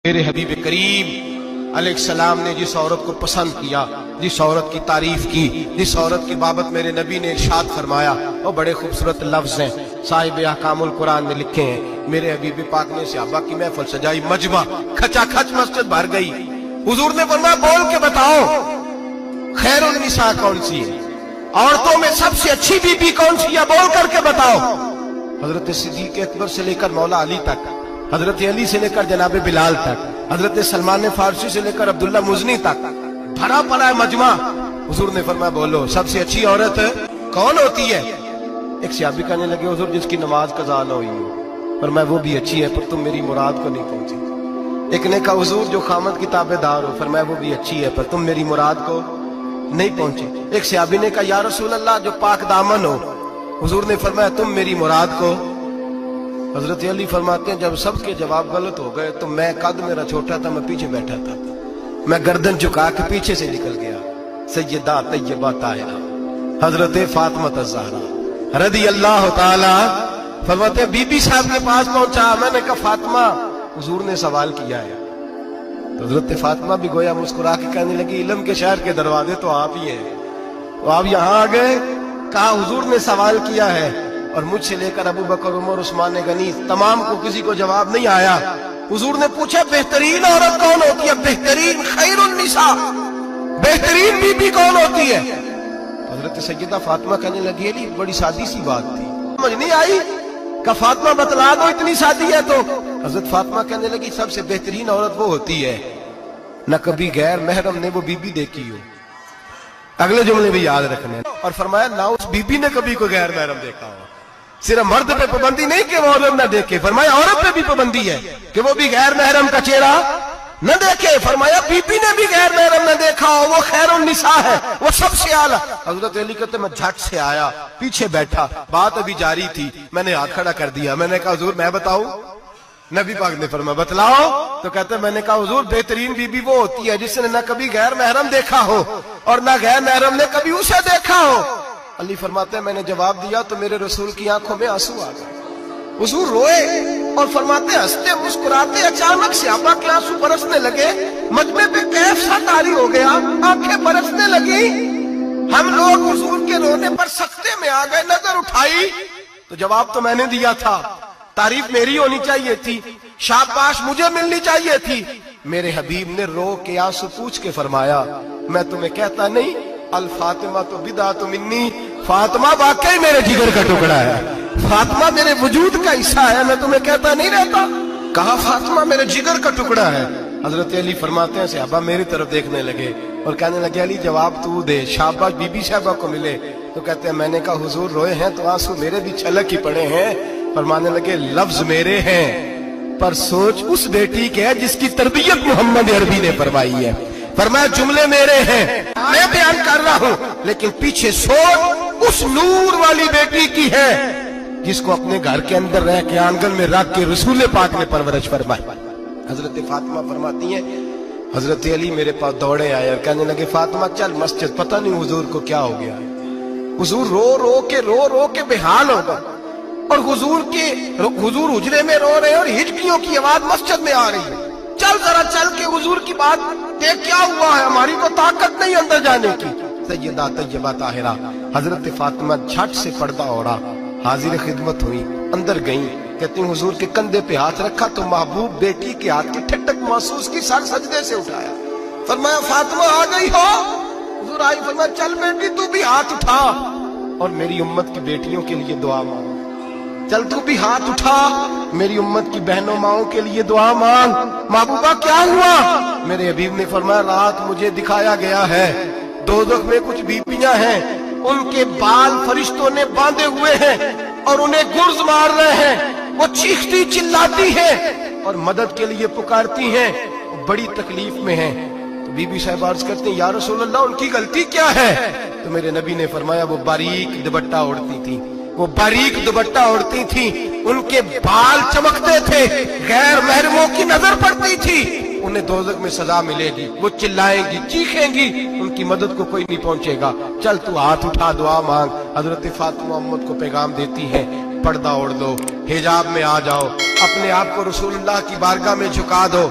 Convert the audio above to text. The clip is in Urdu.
میرے حبیب کریم علیہ السلام نے جس عورت کو پسند کیا، جس عورت کی تعریف کی، جس عورت کی بابت میرے نبی نے ارشاد فرمایا، وہ بڑے خوبصورت لفظ ہیں، صاحب احکام القرآن نے لکھے ہیں۔ میرے حبیب پاک نے صحابہ کی محفل سجائی، مجمع کھچا کھچ مسجد بھر گئی۔ حضور نے فرمایا بول کے بتاؤ خیر النساء کون سی ہے، عورتوں میں سب سے اچھی بی بی کون سی ہے، بول کر کے بتاؤ۔ حضرت صدیق اکبر سے لے کر مولا علی تک، حضرت علی سے لے کر جناب بلال تک، حضرت سلمان فارسی سے لے کر عبداللہ مزنی تک بھرا پڑا ہے مجمع۔ حضور نے فرمایا بولو سب سے اچھی عورت کون ہوتی ہے؟ ایک صحابی کہنے لگے حضور جس کی نماز قضا نہ ہوئی ہو، فرمایا وہ بھی اچھی ہے پر تم میری مراد کو نہیں پہنچی۔ ایک نے کہا حضور جو خامد کی تابع دار ہو، فرمایا وہ بھی اچھی ہے پر تم میری مراد کو نہیں پہنچے۔ ایک صحابی نے کہا یا رسول اللہ جو پاک دامن ہو، حضور نے فرمایا تم میری مراد کو۔ حضرت علی فرماتے ہیں جب سب کے جواب غلط ہو گئے تو میں قد میرا چھوٹا تھا، میں پیچھے بیٹھا تھا، میں گردن جھکا کے پیچھے سے نکل گیا۔ سیدہ طیبہ طاہرہ حضرت فاطمہ الزہرا رضی اللہ تعالی فرماتے ہیں بی بی صاحب کے پاس پہنچا، میں نے کہا فاطمہ حضور نے سوال کیا ہے۔ تو حضرت فاطمہ بھی گویا مسکرا کے کہنے لگی علم کے شہر کے دروازے تو آپ ہی ہیں، تو آپ یہاں آ گئے۔ کہا حضور نے سوال کیا ہے اور مجھ سے لے کر ابو بکر عمر عثمان غنی تمام کو کسی کو جواب نہیں آیا۔ حضور نے پوچھا بہترین عورت کون ہوتی ہے، بہترین خیر النساء بہترین بی بی کون ہوتی ہے؟ حضرت سیدہ فاطمہ کہنے لگی علی بڑی سادی سی بات تھی، سمجھ نہیں آئی؟ کہ فاطمہ بتلا دو اتنی سادی ہے تو۔ حضرت فاطمہ کہنے لگی سب سے بہترین عورت وہ ہوتی ہے نہ کبھی غیر محرم نے وہ بی بی دیکھی ہو۔ اگلے جملے بھی یاد رکھنے، اور فرمایا نہ اس بی بی نے کبھی کوئی غیر محرم دیکھا ہو۔ صرف مرد پہ پابندی نہیں کہ وہ عورت نہ دیکھے، فرمایا عورت پہ بھی پابندی ہے کہ وہ بھی غیر محرم کا چہرہ نہ دیکھے۔ فرمایا بی بی نے بھی غیر محرم نہ دیکھا ہو، وہ خیر النساء ہے، وہ سب سے اعلیٰ۔ حضرت علی کہتے میں جھٹ سے آیا، پیچھے بیٹھا، بات ابھی جاری تھی، میں نے ہاتھ کھڑا کر دیا، میں نے کہا حضور میں بتاؤں؟ نبی پاک نے فرمایا بتلاؤ۔ تو کہتے میں نے کہا حضور بہترین بی بی وہ ہوتی ہے جس نے نہ کبھی غیر محرم دیکھا ہو اور نہ غیر محرم نے کبھی اسے دیکھا ہو۔ علی فرماتے ہیں میں نے جواب دیا تو میرے رسول کی آنکھوں میں آنسو آ گئے، حضور روئے اور فرماتے ہنستے مسکراتے اچانک صحابہ کے آنسو برسنے لگے، مجمع پہ کیف سا طاری ہو گیا، آنکھیں برسنے لگی۔ ہم لوگ حضور کے رونے پر سکتے میں آ گئے، نظر اٹھائی تو جواب تو میں نے دیا تھا، تعریف میری ہونی چاہیے تھی، شاباش مجھے ملنی چاہیے تھی۔ میرے حبیب نے رو کے آنسو پوچھ کے فرمایا میں تمہیں کہتا نہیں الفاطمہ تو بدعۃ منی، فاطمہ واقعی میرے جگر کا ٹکڑا ہے، فاطمہ میرے وجود کا حصہ ہے، میں تمہیں کہتا نہیں رہتا؟ کہا فاطمہ میرے جگر کا ٹکڑا ہے۔ حضرت علی فرماتے ہیں صحابہ میری طرف دیکھنے لگے اور کہنے لگے علی جواب تو دے، شاباش بی بی صاحبہ کو ملے۔ تو کہتے ہیں میں نے کہا حضور روئے ہیں تو آنسو میرے بھی چھلک ہی پڑے ہیں۔ فرمانے لگے لفظ میرے ہیں پر سوچ اس بیٹی کے ہے جس کی تربیت محمد عربی نے فرمائی ہے۔ فرمایا جملے میرے ہیں میں بیان کر رہا ہوں لیکن پیچھے سوچ اس نور والی بیٹی کی ہے جس کو اپنے گھر کے اندر رہ کے آنگن میں رکھ کے رسول پاک نے پرورش فرمائی۔ حضرت فاطمہ فرماتی ہیں حضرت علی میرے پاس دوڑے آئے اور کہنے لگے فاطمہ چل مسجد، پتہ نہیں حضور کو کیا ہو گیا۔ حضور رو کے بےحال ہو گئے اور حضور حجرے میں رو رہے ہیں اور ہچکیوں کی آواز مسجد میں آ رہی ہے، چل ذرا چل کے حضور کی بات دیکھ کیا ہوا ہے، ہماری کو طاقت نہیں اندر جانے کی۔ سیدہ طیبہ طاہرہ حضرت فاطمہ جھٹ سے پردہ اوڑا، حاضر خدمت ہوئی، اندر گئیں، کہتی ہیں حضور کے کندھے پہ ہاتھ رکھا تو محبوب بیٹی کے ہاتھ کی ٹھنڈک محسوس کی، سر سجدے سے اٹھایا، فرمایا فاطمہ آ گئی ہو؟ حضور آئی، فرمایا چل بیٹی تو بھی ہاتھ اٹھا اور میری امت کی بیٹیوں کے لیے دعا مانگ، چل تو بھی ہاتھ اٹھا میری امت کی بہنوں ماؤں کے لیے دعا مانگ۔ محبوبہ کیا ہوا؟ میرے حبیب نے فرمایا رات مجھے دکھایا گیا ہے دوزخ میں کچھ بیویاں ہیں، ان کے بال فرشتوں نے باندھے ہوئے ہیں اور انہیں گرز مار رہے ہیں، وہ چیختی چلاتی ہیں اور مدد کے لیے پکارتی ہیں، وہ بڑی تکلیف میں ہیں۔ تو بی بی صاحب عرض کرتے ہیں یا رسول اللہ ان کی غلطی کیا ہے؟ تو میرے نبی نے فرمایا وہ باریک دوپٹہ اوڑھتی تھی، وہ باریک دوپٹہ اوڑھتی تھی، ان کے بال چمکتے تھے، غیر محرموں کی نظر پڑتی تھی، انہیں دوزخ میں سزا ملے گی، وہ چلائیں گی چیخیں گی، ان کی مدد کو کوئی نہیں پہنچے گا، چل تو ہاتھ اٹھا دعا مانگ۔ حضرت فاطمہ امت کو پیغام دیتی ہیں پردہ اوڑھ دو، حجاب میں آ جاؤ، اپنے آپ کو رسول اللہ کی بارگاہ میں جھکا دو۔